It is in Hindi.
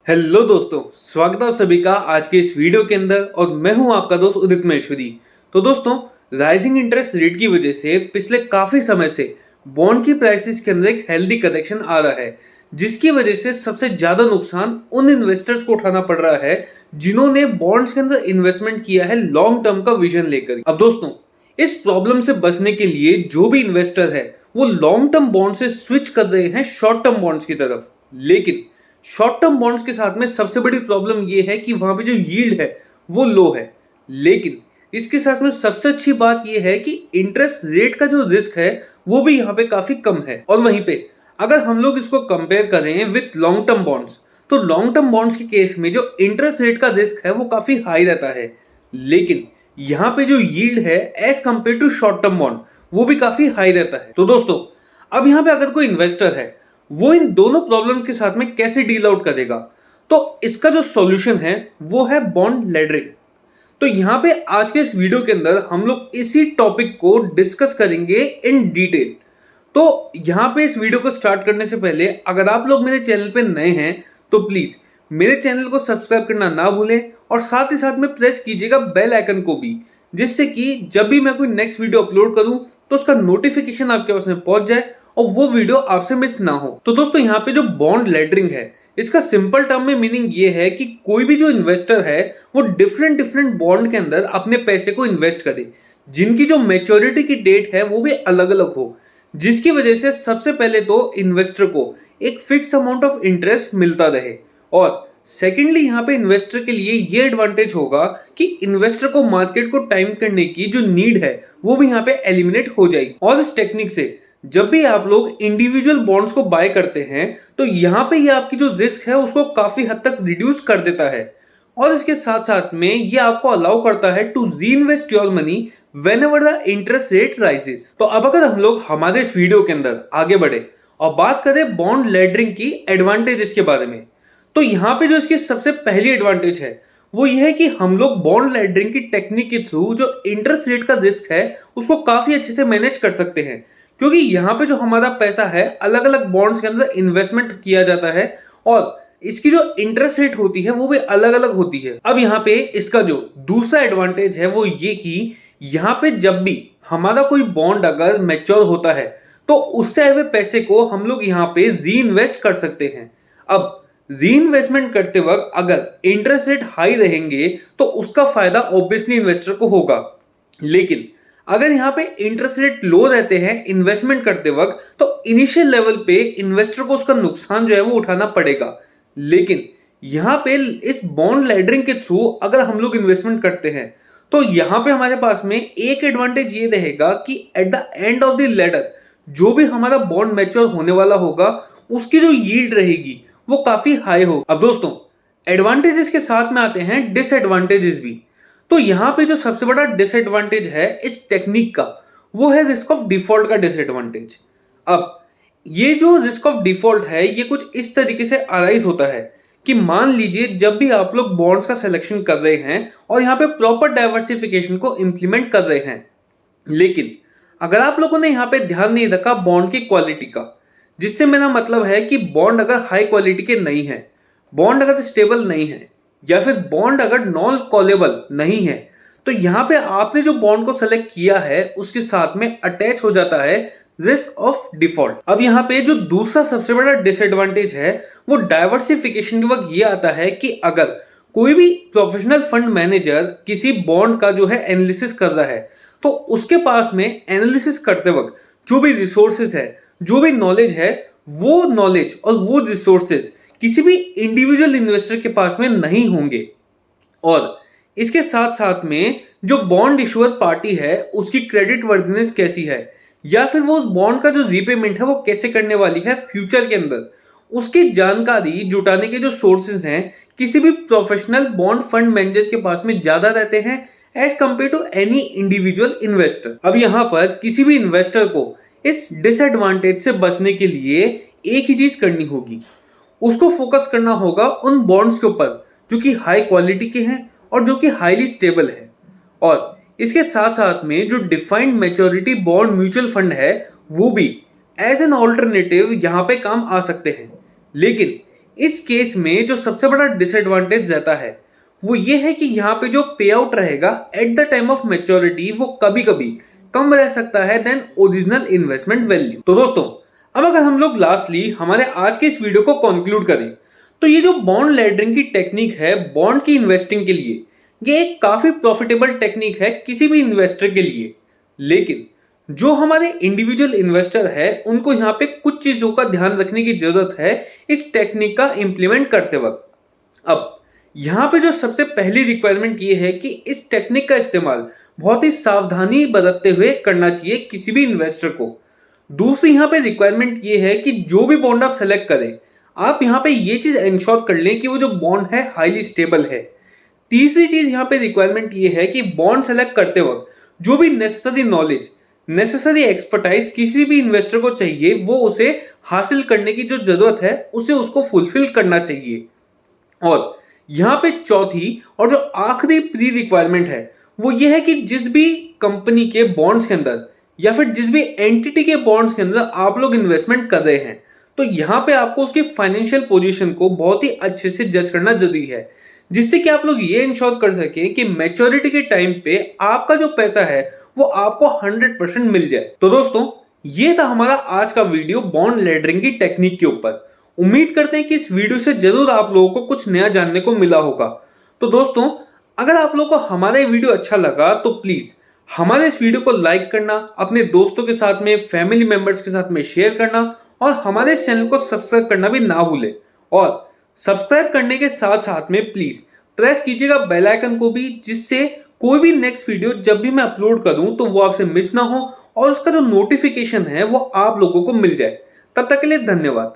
हेलो दोस्तों, स्वागत है आप सभी का आज के इस वीडियो के अंदर। और मैं हूं आपका दोस्त उदित महेश्वरी। तो दोस्तों, राइजिंग इंटरेस्ट रेट की वजह से पिछले काफी समय से बॉन्ड की प्राइसेस के अंदर एक हेल्दी करेक्शन आ रहा है, जिसकी वजह से सबसे ज्यादा नुकसान उन इन्वेस्टर्स को उठाना पड़ रहा है जिन्होंने बॉन्ड्स के अंदर इन्वेस्टमेंट किया है लॉन्ग टर्म का विजन लेकर। अब दोस्तों, इस प्रॉब्लम से बचने के लिए जो भी इन्वेस्टर है वो लॉन्ग टर्म बॉन्ड से स्विच कर रहे हैं शॉर्ट टर्म बॉन्ड्स की तरफ। लेकिन शॉर्ट टर्म बॉन्ड्स के साथ में सबसे बड़ी प्रॉब्लम ये है कि वहां पे जो यील्ड है वो लो है। लेकिन इसके साथ में सबसे अच्छी बात ये है कि इंटरेस्ट रेट का जो रिस्क है वो भी यहाँ पे काफी कम है। और वहीं पे अगर हम लोग इसको कंपेयर करें विथ लॉन्ग टर्म बॉन्ड्स, तो लॉन्ग टर्म बॉन्ड्स के केस में जो इंटरेस्ट रेट का रिस्क है वो काफी हाई रहता है। लेकिन यहाँ पे जो यील्ड है as compare to short term bond वो भी काफी हाई रहता है। तो दोस्तों, अब यहाँ पे अगर कोई इन्वेस्टर है वो इन दोनों प्रॉब्लम्स के साथ में कैसे डील आउट करेगा, तो इसका जो सॉल्यूशन है वो है बॉन्ड लेडरिंग। तो यहाँ पे आज के इस वीडियो के अंदर हम लोग इसी टॉपिक को डिस्कस करेंगे इन डिटेल। तो यहाँ पे इस वीडियो को स्टार्ट करने से पहले अगर आप लोग मेरे चैनल पे नए हैं तो प्लीज मेरे चैनल को सब्सक्राइब करना ना भूलें और साथ ही साथ में प्रेस कीजिएगा बेल आइकन को भी, जिससे कि जब भी मैं कोई नेक्स्ट वीडियो अपलोड करूं तो उसका नोटिफिकेशन आपके पास में पहुंच जाए और वो वीडियो आपसे मिस ना हो। तो दोस्तों, यहाँ पे जो बॉन्ड लेडरिंग है इसका सिंपल टर्म में मीनिंग ये है कि कोई भी जो इन्वेस्टर है वो डिफरेंट डिफरेंट बॉन्ड के अंदर अपने पैसे को इन्वेस्ट करे, जिनकी जो मैच्योरिटी की डेट है वो भी अलग अलग हो, जिसकी वजह से सबसे पहले तो इन्वेस्टर को एक फिक्स अमाउंट ऑफ इंटरेस्ट मिलता रहे। और सेकेंडली यहाँ पे इन्वेस्टर के लिए ये एडवांटेज होगा कि इन्वेस्टर को मार्केट को टाइम करने की जो नीड है वो भी यहाँ पे एलिमिनेट हो जाएगी। और इस टेक्निक से जब भी आप लोग इंडिविजुअल बॉन्ड्स को बाय करते हैं तो यहाँ पे ये आपकी जो रिस्क है उसको काफी हद तक रिड्यूस कर देता है। और इसके साथ साथ में ये आपको अलाउ करता है to reinvest your money whenever the interest rate rises. तो अब अगर हम लोग हमारे इस वीडियो के अंदर आगे बढ़े और बात करें बॉन्ड लेडरिंग की एडवांटेजेस के बारे में, तो यहाँ पे जो इसकी सबसे पहली एडवांटेज है वो ये है कि हम लोग बॉन्ड लेडरिंग की टेक्निक के थ्रू जो इंटरेस्ट रेट का रिस्क है उसको काफी अच्छे से मैनेज कर सकते हैं, क्योंकि यहाँ पे जो हमारा पैसा है अलग अलग बॉन्ड्स के अंदर इन्वेस्टमेंट किया जाता है और इसकी जो इंटरेस्ट रेट होती है वो भी अलग अलग होती है। अब यहाँ पे इसका जो दूसरा एडवांटेज है वो ये कि यहाँ पे जब भी हमारा कोई बॉन्ड अगर मैच्योर होता है तो उससे आए हुए पैसे को हम लोग यहाँ पे री इन्वेस्ट कर सकते हैं। अब री इन्वेस्टमेंट करते वक्त अगर इंटरेस्ट रेट हाई रहेंगे तो उसका फायदा ऑब्वियसली इन्वेस्टर को होगा। लेकिन अगर यहाँ पे इंटरेस्ट रेट लो रहते हैं इन्वेस्टमेंट करते वक्त तो इनिशियल लेवल पे इन्वेस्टर को उसका नुकसान जो है वो उठाना पड़ेगा। लेकिन यहाँ पे इस बॉन्ड लेडरिंग के थ्रू अगर हम लोग इन्वेस्टमेंट करते हैं तो यहाँ पे हमारे पास में एक एडवांटेज ये रहेगा कि at the end of the letter जो भी हमारा बॉन्ड मैच्योर होने वाला होगा उसकी जो यील्ड रहेगी वो काफी हाई हो। अब दोस्तों, एडवांटेजेस के साथ में आते हैं डिसएडवांटेजेस भी। तो यहाँ पे जो सबसे बड़ा डिसएडवांटेज है इस टेक्निक का वो है रिस्क ऑफ डिफॉल्ट का डिसएडवांटेज। अब ये जो रिस्क ऑफ डिफॉल्ट है ये कुछ इस तरीके से अराइज होता है कि मान लीजिए जब भी आप लोग बॉन्ड्स का सिलेक्शन कर रहे हैं और यहाँ पे प्रॉपर डाइवर्सिफिकेशन को इंप्लीमेंट कर रहे हैं, लेकिन अगर आप लोगों ने यहाँ पे ध्यान नहीं रखा बॉन्ड की क्वालिटी का, जिससे मेरा मतलब है कि बॉन्ड अगर हाई क्वालिटी के नहीं है, बॉन्ड अगर स्टेबल नहीं है या फिर बॉन्ड अगर नॉन कॉलेबल नहीं है, तो यहाँ पे आपने जो बॉन्ड को सेलेक्ट किया है उसके साथ में अटैच हो जाता है रिस्क ऑफ डिफॉल्ट। अब यहाँ पे जो दूसरा सबसे बड़ा डिसएडवांटेज है वो डाइवर्सिफिकेशन के वक्त ये आता है कि अगर कोई भी प्रोफेशनल फंड मैनेजर किसी बॉन्ड का जो है एनालिसिस कर रहा है तो उसके पास में एनालिसिस करते वक्त जो भी रिसोर्सेज है, जो भी नॉलेज है, वो नॉलेज और वो रिसोर्सेज किसी भी इंडिविजुअल इन्वेस्टर के पास में नहीं होंगे। और इसके साथ साथ में जो बॉन्ड इशुअर पार्टी है उसकी क्रेडिट वर्दीनेस कैसी है या फिर वो उस बॉन्ड का जो रीपेमेंट है वो कैसे करने वाली है फ्यूचर के अंदर, उसकी जानकारी जुटाने के जो सोर्सेज हैं किसी भी प्रोफेशनल बॉन्ड फंड मैनेजर के पास में ज्यादा रहते हैं as compare to any individual investor. अब यहाँ पर किसी भी इन्वेस्टर को इस डिसएडवांटेज से बचने के लिए एक ही चीज करनी होगी, उसको फोकस करना होगा उन बॉन्ड्स के ऊपर जो कि हाई क्वालिटी के हैं और जो कि हाईली स्टेबल है। और इसके साथ साथ में जो defined maturity bond mutual fund है वो भी एज एन ऑल्टरनेटिव यहाँ पे काम आ सकते हैं। लेकिन इस केस में जो सबसे बड़ा डिसएडवांटेज रहता है वो ये है कि यहाँ पे जो पे आउट रहेगा at the time of maturity वो कभी कभी कम रह सकता है देन ओरिजिनल इन्वेस्टमेंट वैल्यू। तो दोस्तों, अब अगर हम लोग लास्टली हमारे आज के इस वीडियो को कंक्लूड करें तो ये जो बॉन्ड लैडरिंग की टेक्निक है बॉन्ड की इन्वेस्टिंग के लिए, ये एक काफी प्रॉफिटेबल टेक्निक है किसी भी इन्वेस्टर के लिए। लेकिन जो हमारे इंडिविजुअल इन्वेस्टर है उनको यहाँ पे कुछ चीजों का ध्यान रखने की जरूरत है इस टेक्निक का इंप्लीमेंट करते वक्त। अब यहाँ पे जो सबसे पहली रिक्वायरमेंट ये है कि इस टेक्निक का इस्तेमाल बहुत ही सावधानी बरतते हुए करना चाहिए किसी भी इन्वेस्टर को। दूसरी यहाँ पे रिक्वायरमेंट ये है कि जो भी बॉन्ड आप सेलेक्ट करें, आप यहाँ पे ये चीज इंश्योर कर लें कि वो जो बॉन्ड है हाईली स्टेबल है। तीसरी चीज यहाँ पे रिक्वायरमेंट ये है कि बॉन्ड सेलेक्ट करते वक्त जो भी नेसेसरी नॉलेज, नेसेसरी एक्सपर्टाइज किसी भी इन्वेस्टर को चाहिए वो उसे हासिल करने की जो जरूरत है उसे उसको फुलफिल करना चाहिए। और यहाँ पे चौथी और जो आखिरी प्री रिक्वायरमेंट है वो ये है कि जिस भी कंपनी के बॉन्ड्स के अंदर या फिर जिस भी एंटिटी के बॉन्ड्स के अंदर आप लोग इन्वेस्टमेंट कर रहे हैं तो यहाँ पे आपको उसकी फाइनेंशियल पोजीशन को बहुत ही अच्छे से जज करना जरूरी है, जिससे कि आप लोग ये इंश्योर कर सकें कि मैच्योरिटी के टाइम पे आपका जो पैसा है वो आपको 100% मिल जाए। तो दोस्तों, ये था हमारा आज का वीडियो बॉन्ड लैडरिंग की टेक्निक के ऊपर। उम्मीद करते हैं कि इस वीडियो से जरूर आप लोगों को कुछ नया जानने को मिला होगा। तो दोस्तों, अगर आप लोगों को हमारा ये वीडियो अच्छा लगा तो प्लीज हमारे इस वीडियो को लाइक करना, अपने दोस्तों के साथ में, फैमिली मेंबर्स के साथ में शेयर करना और हमारे इस चैनल को सब्सक्राइब करना भी ना भूलें। और सब्सक्राइब करने के साथ साथ में प्लीज प्रेस कीजिएगा बेल आइकन को भी, जिससे कोई भी नेक्स्ट वीडियो जब भी मैं अपलोड करूं तो वो आपसे मिस ना हो और उसका जो नोटिफिकेशन है वो आप लोगों को मिल जाए। तब तक के लिए धन्यवाद।